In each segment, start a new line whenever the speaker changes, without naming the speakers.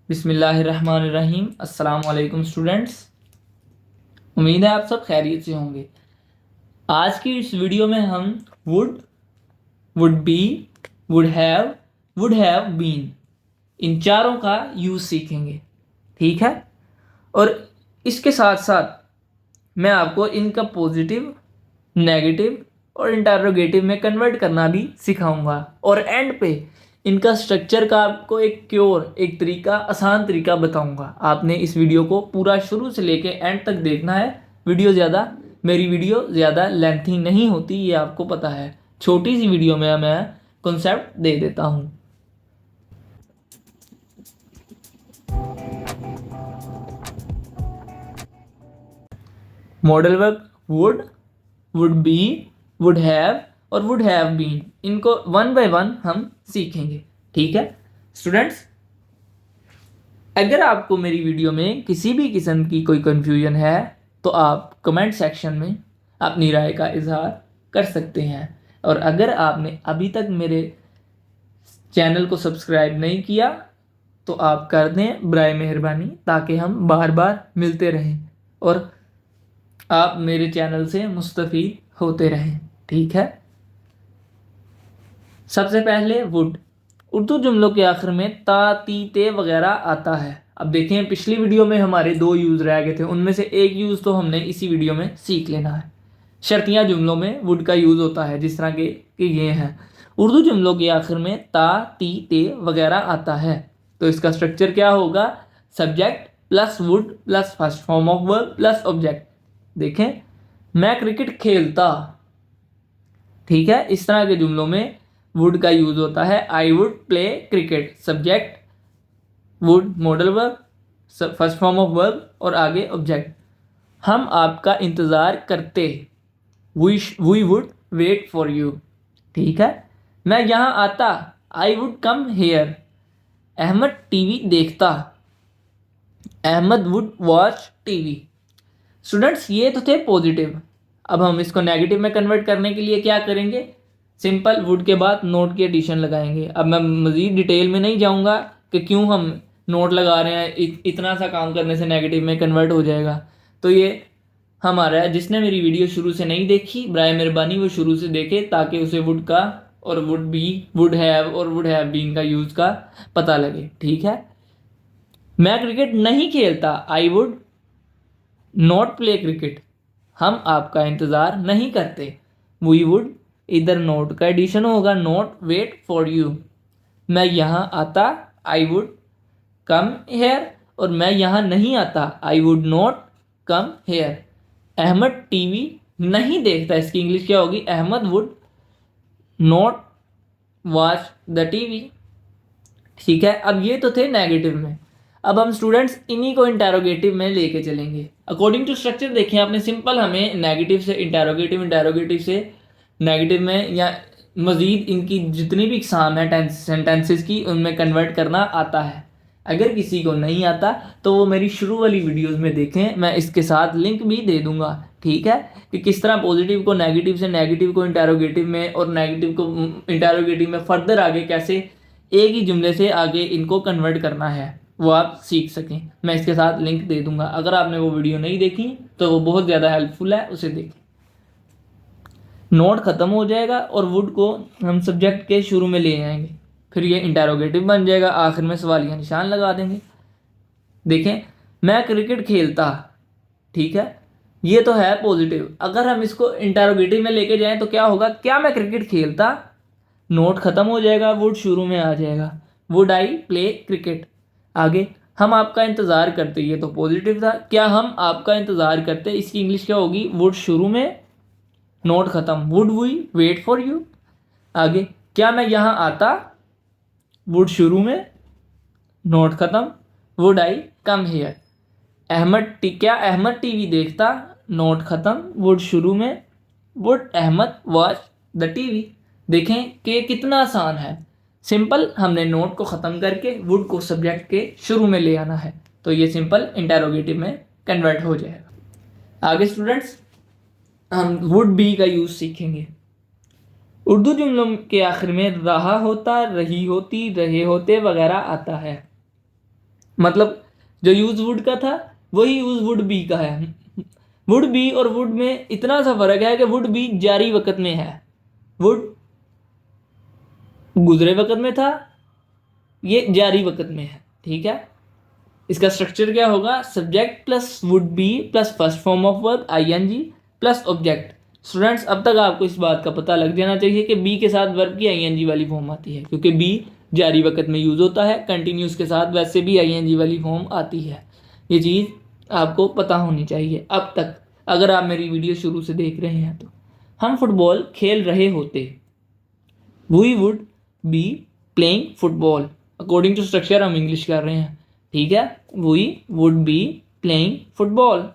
बिस्मिल्लाहिर्रहमानिर्रहीम। अस्सलाम वालेकुम स्टूडेंट्स। उम्मीद है आप सब खैरियत से होंगे। आज की इस वीडियो में हम would be, would have been, इन चारों का यूज़ सीखेंगे। ठीक है। और इसके साथ साथ मैं आपको इनका पॉजिटिव, नेगेटिव और इंटरोगेटिव में कन्वर्ट करना भी सिखाऊंगा। और एंड पे इनका स्ट्रक्चर का आपको एक तरीका, आसान तरीका बताऊंगा। आपने इस वीडियो को पूरा शुरू से लेके एंड तक देखना है। मेरी वीडियो ज़्यादा लेंथी नहीं होती, ये आपको पता है। छोटी सी वीडियो में मैं कॉन्सेप्ट दे देता हूँ। Model verb would be, would have और वुड हैव बीन, इनको वन बाय वन हम सीखेंगे। ठीक है स्टूडेंट्स। अगर आपको मेरी वीडियो में किसी भी किस्म की कोई कंफ्यूजन है तो आप कमेंट सेक्शन में अपनी राय का इजहार कर सकते हैं। और अगर आपने अभी तक मेरे चैनल को सब्सक्राइब नहीं किया तो आप कर दें बराए मेहरबानी, ताकि हम बार बार मिलते रहें और आप मेरे चैनल से मुस्तफ़ीद होते रहें। ठीक है। सबसे पहले वुड। उर्दू जुमलों के आखिर में ता, ती, ते वगैरह आता है। अब देखें, पिछली वीडियो में हमारे 2 यूज़ रह गए थे, उनमें से एक यूज़ तो हमने इसी वीडियो में सीख लेना है। शर्तिया जुमलों में वुड का यूज़ होता है, जिस तरह के ये हैं। उर्दू जुमलों के आखिर में ता, ती, ते वगैरह आता है। तो इसका स्ट्रक्चर क्या होगा? Subject plus would plus first form of verb plus object. देखें, मैं क्रिकेट खेलता। ठीक है, इस तरह के जुमलों में वुड का यूज होता है। I would play cricket, subject would, modal verb, first form of verb और आगे ऑब्जेक्ट। हम आपका इंतजार करते, we would wait for you. ठीक है। मैं यहाँ आता, I would come here. Ahmad TV देखता, Ahmed would watch TV. Students, ये तो थे पॉजिटिव। अब हम इसको नेगेटिव में कन्वर्ट करने के लिए क्या करेंगे? सिंपल वुड के बाद नोट की एडिशन लगाएंगे। अब मैं मज़ीद डिटेल में नहीं जाऊंगा कि क्यों हम नोट लगा रहे हैं। इतना सा काम करने से नेगेटिव में कन्वर्ट हो जाएगा। तो ये हमारा है, जिसने मेरी वीडियो शुरू से नहीं देखी, बराए मेहरबानी वो शुरू से देखे, ताकि उसे वुड का और वुड बी, वुड हैव और वुड हैव बीन का यूज़ का पता लगे। ठीक है। मैं क्रिकेट नहीं खेलता, आई वुड नॉट प्ले क्रिकेट। हम आपका इंतज़ार नहीं करते, वी वुड, इधर नोट का एडिशन होगा, नोट वेट फॉर यू। मैं यहाँ आता, आई वुड कम हेयर। और मैं यहाँ नहीं आता, I would not come here. Ahmad TV नहीं देखता, इसकी इंग्लिश क्या होगी? Ahmad would not watch the TV. ठीक है। अब ये तो थे नेगेटिव में। अब हम स्टूडेंट्स इन्हीं को इंटेरोगेटिव में लेके चलेंगे। अकॉर्डिंग टू स्ट्रक्चर देखें आपने, सिंपल हमें नेगेटिव से इंटेरोगेटिव, इंटेरोगेटिव से नेगेटिव में, या मज़ीद इनकी जितनी भी इकसाम है सेंटेंसेस की, उनमें कन्वर्ट करना आता है। अगर किसी को नहीं आता तो वो मेरी शुरू वाली वीडियोस में देखें, मैं इसके साथ लिंक भी दे दूंगा। ठीक है, कि किस तरह पॉजिटिव को नेगेटिव से, नेगेटिव को इंटेरोगेटिव में और नेगेटिव को इंटेरोगेटिव में फर्दर आगे कैसे एक ही जुमले से आगे इनको कन्वर्ट करना है, वो आप सीख सकें। मैं इसके साथ लिंक दे दूंगा। अगर आपने वो वीडियो नहीं देखी तो वो बहुत ज़्यादा हेल्पफुल है, उसे देखें। नोट ख़त्म हो जाएगा और वुड को हम सब्जेक्ट के शुरू में ले आएंगे, फिर ये इंटेरोगेटिव बन जाएगा, आखिर में सवालिया निशान लगा देंगे। देखें, मैं क्रिकेट खेलता। ठीक है, ये तो है पॉजिटिव। अगर हम इसको इंटेरोगेटिव में लेके जाएं तो क्या होगा? क्या मैं क्रिकेट खेलता, नोट ख़त्म हो जाएगा, वुड शुरू में आ जाएगा, वुड आई प्ले क्रिकेट। आगे, हम आपका इंतज़ार करते, ये तो पॉजिटिव था। क्या हम आपका इंतज़ार करते, इसकी इंग्लिश क्या होगी? वुड शुरू में, नोट ख़त्म, would we wait for you. आगे, क्या मैं यहाँ आता, वुड शुरू में, नोट ख़त्म, वुड आई कम हेयर। क्या अहमद टीवी देखता, नोट ख़त्म, वुड शुरू में, would Ahmad watch the TV. देखें कि कितना आसान है। सिंपल हमने नोट को ख़त्म करके वुड को सब्जेक्ट के शुरू में ले आना है, तो ये सिंपल इंटेरोगेटिव में कन्वर्ट हो जाएगा। आगे स्टूडेंट्स, हम वुड बी का यूज़ सीखेंगे। उर्दू जुमलों के आखिर में रहा होता, रही होती, रहे होते वगैरह आता है। मतलब जो यूज वुड का था वही यूज वुड बी का है। वुड बी और वुड में इतना सा फर्क है कि वुड बी जारी वक्त में है, वुड गुजरे वक्त में था, ये जारी वक्त में है। ठीक है, इसका स्ट्रक्चर क्या होगा, subject plus would be plus first form of verb ING plus object. Students अब तक आपको इस बात का पता लग जाना चाहिए कि बी के साथ वर्ब की आईएनजी वाली फॉर्म आती है, क्योंकि बी जारी वक्त में यूज होता है, कंटिन्यूस के साथ वैसे भी आईएनजी वाली फॉर्म आती है। ये चीज़ आपको पता होनी चाहिए अब तक, अगर आप मेरी वीडियो शुरू से देख रहे हैं तो। हम फुटबॉल खेल रहे होते, we would be playing football. According to structure हम इंग्लिश कर रहे हैं। ठीक है, we would be playing football.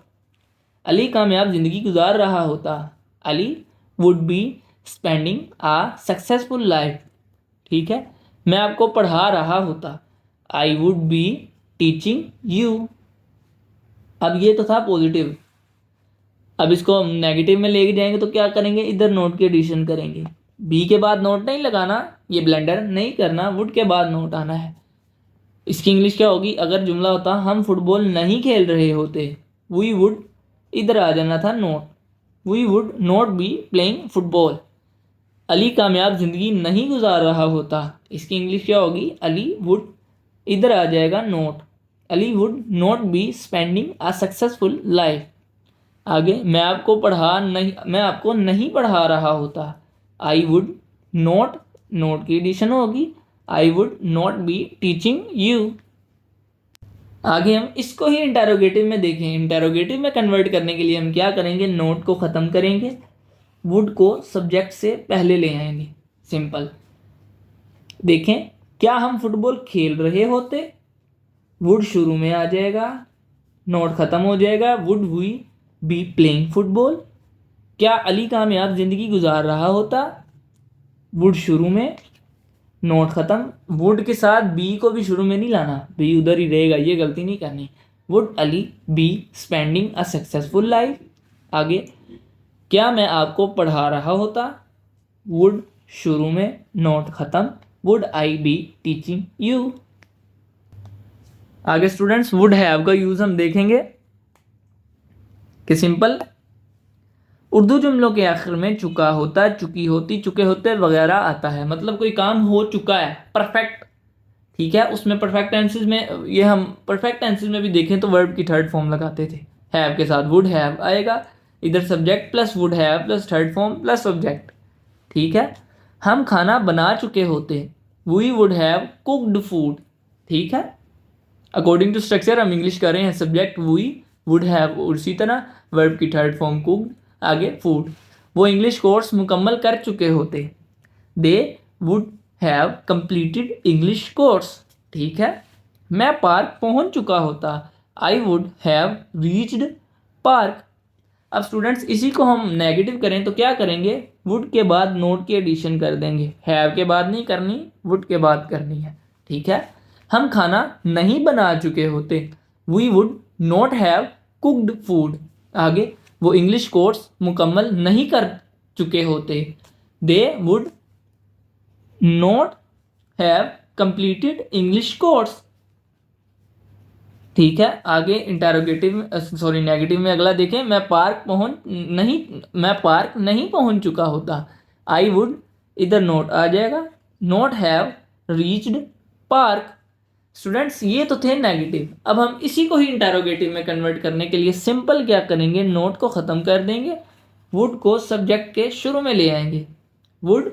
Ali कामयाब जिंदगी गुजार रहा होता, Ali would be spending a successful life. ठीक है, मैं आपको पढ़ा रहा होता, I would be teaching you. अब ये तो था पॉजिटिव, अब इसको हम नेगेटिव में लेके जाएंगे तो क्या करेंगे, इधर नोट की एडिशन करेंगे। बी के बाद नोट नहीं लगाना, ये ब्लेंडर नहीं करना, वुड के बाद नोट आना है। इसकी इंग्लिश क्या होगी, अगर जुमला होता हम फुटबॉल नहीं खेल रहे होते, वी वुड इधर आ जाना था not, we would not be playing football. Ali कामयाब जिंदगी नहीं गुजार रहा होता, इसकी इंग्लिश क्या होगी, अली वुड इधर आ जाएगा note, Ali would not be spending a successful life. आगे, मैं आपको नहीं पढ़ा रहा होता, आई वुड नॉट, नोट की एडिशन होगी, आई would not B teaching you. आगे हम इसको ही इंटेरोगेटिव में देखें। इंटेरोगेटिव में कन्वर्ट करने के लिए हम क्या करेंगे, नोट को ख़त्म करेंगे, वुड को सब्जेक्ट से पहले ले आएंगे। सिंपल, देखें, क्या हम फुटबॉल खेल रहे होते, वुड शुरू में आ जाएगा, नोट ख़त्म हो जाएगा, would we be playing football. क्या अली कामयाब जिंदगी गुजार रहा होता, वुड शुरू में, नोट ख़त्म, वुड के साथ बी को भी शुरू में नहीं लाना, बी उधर ही रहेगा, ये गलती नहीं करनी। Would Ali be spending a successful life. आगे, क्या मैं आपको पढ़ा रहा होता, वुड शुरू में, नोट ख़त्म, would I B teaching you. आगे स्टूडेंट्स, वुड हैव का यूज़ हम देखेंगे कि सिंपल उर्दू जुमलों के आखिर में चुका होता, चुकी होती, चुके होते वगैरह आता है। मतलब कोई काम हो चुका है, परफेक्ट। ठीक है, उसमें परफेक्ट टेंसेस में, ये हम परफेक्ट टेंसेस में भी देखें तो वर्ब की थर्ड फॉर्म लगाते थे, हैव के साथ वुड हैव आएगा, इधर subject plus would have plus third form plus object. ठीक है, हम खाना बना चुके होते, we would have cooked food. ठीक है, अकॉर्डिंग टू स्ट्रक्चर हम इंग्लिश कर रहे हैं, सब्जेक्ट वी वुड हैव, उसी तरह वर्ब की थर्ड फॉर्म कुक्ड, आगे फूड। वो इंग्लिश कोर्स मुकम्मल कर चुके होते, they would have completed English course. ठीक है, मैं पार्क पहुंच चुका होता, I would have reached park. अब स्टूडेंट्स इसी को हम नेगेटिव करें तो क्या करेंगे, वुड के बाद नोट की एडिशन कर देंगे, हैव के बाद नहीं करनी, वुड के बाद करनी है। ठीक है, हम खाना नहीं बना चुके होते, we would not have cooked food. आगे, वो इंग्लिश कोर्स मुकम्मल नहीं कर चुके होते, they would not have completed English course. ठीक है, आगे इंटेरोगेटिव नेगेटिव में अगला देखें, मैं पार्क नहीं पहुंच चुका होता, आई वुड इधर नोट आ जाएगा, not have reached park. Students ये तो थे नेगेटिव। अब हम इसी को ही इंटेरोगेटिव में कन्वर्ट करने के लिए सिंपल क्या करेंगे, नोट को ख़त्म कर देंगे, वुड को सब्जेक्ट के शुरू में ले आएंगे, would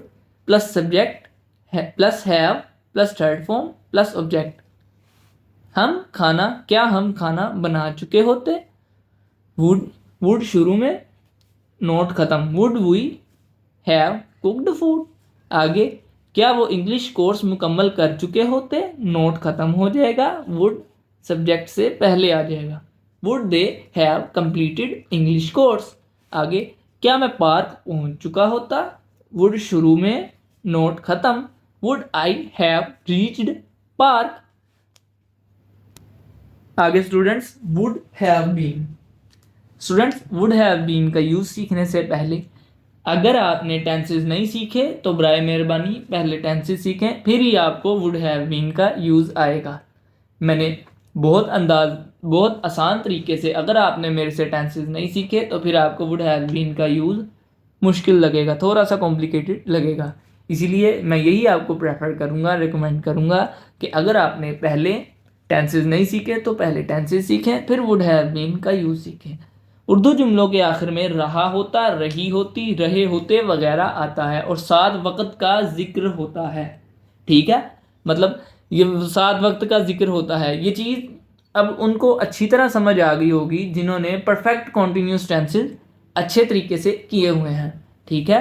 plus subject plus have plus third form plus object. हम खाना बना चुके होते, वुड शुरू में, नोट ख़त्म, would we have cooked food. आगे, क्या वो इंग्लिश कोर्स मुकम्मल कर चुके होते, नोट ख़त्म हो जाएगा, वुड सब्जेक्ट से पहले आ जाएगा, would they have completed English course. आगे, क्या मैं पार्क पहुंच चुका होता, वुड शुरू में, नोट ख़त्म, would I have reached park. आगे students, would have been. Students, would have been का यूज़ सीखने से पहले अगर आपने टेंसेस नहीं सीखे तो बराए मेहरबानी पहले टेंसेस सीखें, फिर ही आपको वुड हैव बीन का यूज़ आएगा। मैंने बहुत आसान तरीके से अगर आपने मेरे से टेंसेस नहीं सीखे तो फिर आपको वुड हैव बीन का यूज़ मुश्किल लगेगा, थोड़ा सा कॉम्प्लिकेटेड लगेगा। इसीलिए मैं यही आपको प्रेफर करूँगा, रिकमेंड करूँगा कि अगर आपने पहले टेंसेस नहीं सीखे तो पहले टेंसेस सीखें, फिर वुड हैव बीन का यूज़ सीखें। उर्दू जुमलों के आखिर में रहा होता, रही होती, रहे होते वगैरह आता है और साथ वक्त का जिक्र होता है। ठीक है, मतलब ये साथ वक्त का जिक्र होता है। ये चीज़ अब उनको अच्छी तरह समझ आ गई होगी जिन्होंने परफेक्ट कॉन्टिन्यूस टेंसेस अच्छे तरीके से किए हुए हैं। ठीक है,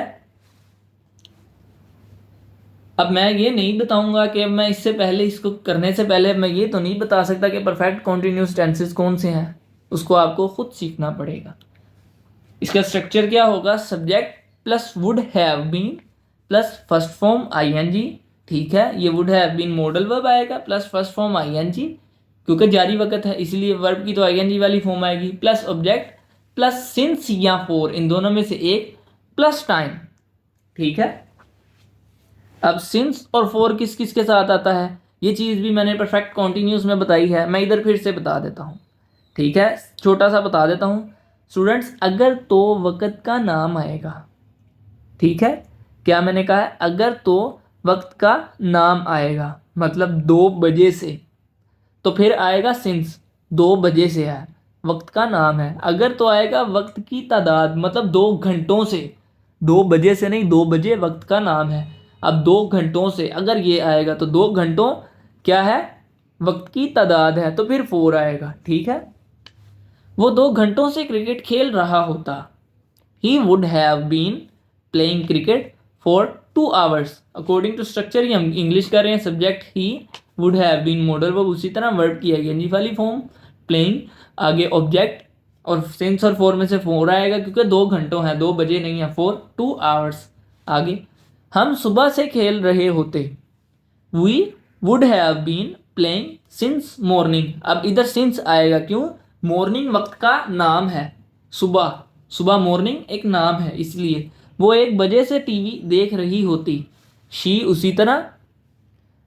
अब मैं ये नहीं बताऊंगा कि अब मैं इससे पहले, इसको करने से पहले मैं ये तो नहीं बता सकता कि परफेक्ट कॉन्टिन्यूस टेंसेस कौन से हैं, उसको आपको खुद सीखना पड़ेगा। इसका स्ट्रक्चर क्या होगा, subject plus would have been plus first form ING. ठीक है, ये would have been modal verb आएगा प्लस फर्स्ट फॉर्म आईएनजी, क्योंकि जारी वक्त है इसलिए वर्ब की तो आईएनजी वाली फॉर्म आएगी, प्लस ऑब्जेक्ट प्लस सिंस या फॉर, इन दोनों में से एक, प्लस टाइम। ठीक है, अब सिंस और फॉर किस किस के साथ आता है ये चीज़ भी मैंने परफेक्ट कॉन्टिन्यूस में बताई है, मैं इधर फिर से बता देता हूँ। ठीक है, छोटा सा बता देता हूँ स्टूडेंट्स, अगर तो वक्त का नाम आएगा। ठीक है, क्या मैंने कहा है, अगर तो वक्त का नाम आएगा मतलब 2 बजे से, तो फिर आएगा सिंस, 2 बजे से है, वक्त का नाम है। अगर तो आएगा वक्त की तादाद मतलब 2 घंटों से, 2 बजे से नहीं, 2 बजे वक्त का नाम है। अब 2 घंटों से अगर ये आएगा तो 2 घंटों क्या है, वक्त की तादाद है, तो फिर 4 आएगा। ठीक है, वो 2 घंटों से क्रिकेट खेल रहा होता, he would have been playing cricket for 2 hours. According to structure ही हम इंग्लिश कर रहे हैं, subject he would have been modal verb, उसी तरह वर्ब की आईएनजी वाली फॉर्म प्लेइंग, आगे ऑब्जेक्ट और सिंस और फॉर में से 4 आएगा क्योंकि 2 घंटों हैं, 2 बजे नहीं है, 2 आवर्स। आगे हम सुबह से खेल रहे होते, we would have been playing since morning. अब इधर सिंस आएगा, क्यों, मॉर्निंग वक्त का नाम है, सुबह, सुबह मॉर्निंग एक नाम है इसलिए। वो 1 बजे से टीवी देख रही होती, शी उसी तरह,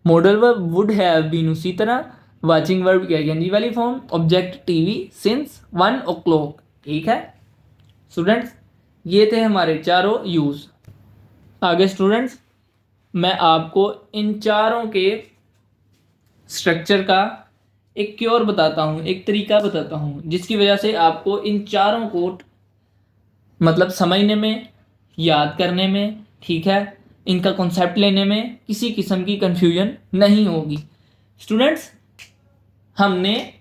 modal verb would have been उसी तरह, वाचिंग वर्ब की आईएनजी वाली form, object TV, since 1 o'clock। ठीक है स्टूडेंट्स, ये थे हमारे चारों यूज। आगे स्टूडेंट्स मैं आपको इन चारों के स्ट्रक्चर का एक क्योर बताता हूँ, एक तरीका बताता हूँ जिसकी वजह से आपको इन चारों को मतलब समझने में, याद करने में, ठीक है, इनका कॉन्सेप्ट लेने में किसी किस्म की कंफ्यूजन नहीं होगी। स्टूडेंट्स हमने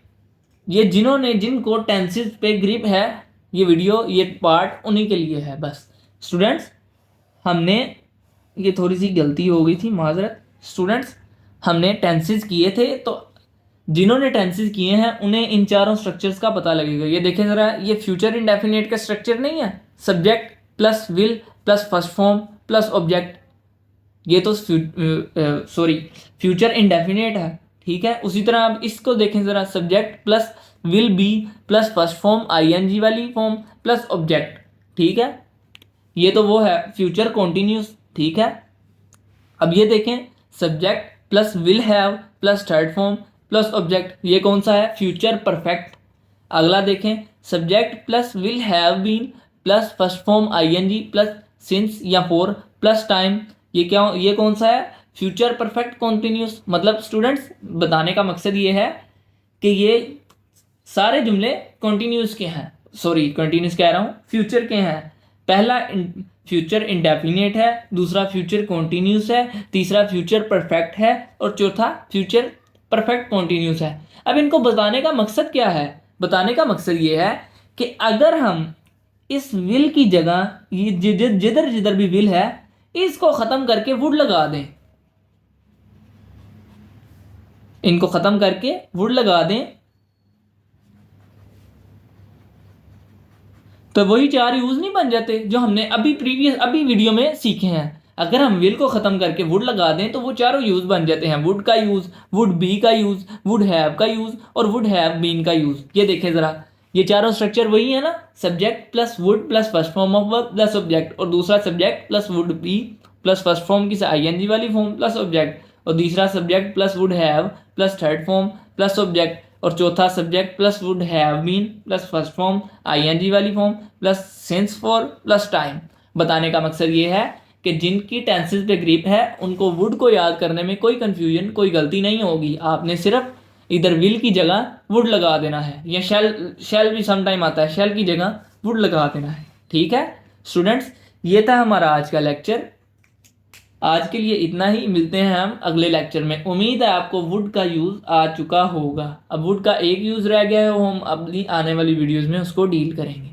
ये जिनको टेंसेस पे ग्रिप है, ये वीडियो, ये पार्ट उन्हीं के लिए है बस। स्टूडेंट्स हमने, ये थोड़ी सी गलती हो गई थी, माजरत। स्टूडेंट्स हमने टेंसेस किए थे, तो जिन्होंने टेंसेस किए हैं उन्हें इन चारों स्ट्रक्चर्स का पता लगेगा। ये देखें ज़रा, ये फ्यूचर इंडेफिनिट का स्ट्रक्चर नहीं है, subject plus will plus first form plus object, ये तो फ्यूचर इंडेफिनिट है। ठीक है, उसी तरह अब इसको देखें ज़रा, subject plus will be plus first form ING वाली फॉर्म प्लस ऑब्जेक्ट। ठीक है, ये तो वो है फ्यूचर कॉन्टिन्यूस। ठीक है, अब ये देखें, subject plus will have plus third form plus object, ये कौन सा है, फ्यूचर परफेक्ट। अगला देखें, subject plus will have been plus first form ING plus since या फॉर प्लस टाइम, ये क्या, ये कौन सा है, फ्यूचर परफेक्ट कॉन्टिन्यूस। मतलब स्टूडेंट्स बताने का मकसद ये है कि ये सारे जुमले कॉन्टिन्यूस के हैं, सॉरी कॉन्टिन्यूस कह रहा हूँ, फ्यूचर के हैं। पहला फ्यूचर इंडेफिनिट है, दूसरा फ्यूचर कॉन्टिन्यूस है, तीसरा फ्यूचर परफेक्ट है और चौथा फ्यूचर परफेक्ट कॉन्टिन्यूस है। अब इनको बताने का मकसद क्या है, बताने का मकसद ये है कि अगर हम इस विल की जगह जिधर जिधर भी विल है इसको ख़त्म करके वुड लगा दें, इनको ख़त्म करके वुड लगा दें, तो वही 4 यूज नहीं बन जाते जो हमने अभी वीडियो में सीखे हैं। अगर हम विल को ख़त्म करके वुड लगा दें तो वो चारों यूज बन जाते हैं, वुड का यूज़, वुड बी का यूज़, वुड हैव का यूज़ और वुड हैव बीन का यूज़। ये देखें ज़रा, ये चारों स्ट्रक्चर वही है ना, subject plus would plus first form of verb plus object, और दूसरा subject plus would be plus first form की आईएनजी वाली फॉर्म प्लस ऑब्जेक्ट, और तीसरा subject plus would have plus third form plus object, और चौथा subject plus would have been plus first form ING वाली form plus since for plus time. बताने का मकसद ये है कि जिनकी टेंसेस पे ग्रिप है उनको वुड को याद करने में कोई कंफ्यूजन, कोई गलती नहीं होगी। आपने सिर्फ इधर विल की जगह वुड लगा देना है, या शैल भी समटाइम आता है, शैल की जगह वुड लगा देना है। ठीक है स्टूडेंट्स, ये था हमारा आज का लेक्चर। आज के लिए इतना ही, मिलते हैं हम अगले लेक्चर में। उम्मीद है आपको वुड का यूज़ आ चुका होगा। अब वुड का एक यूज़ रह गया है, वो हम अपनी आने वाली वीडियोज़ में उसको डील करेंगे।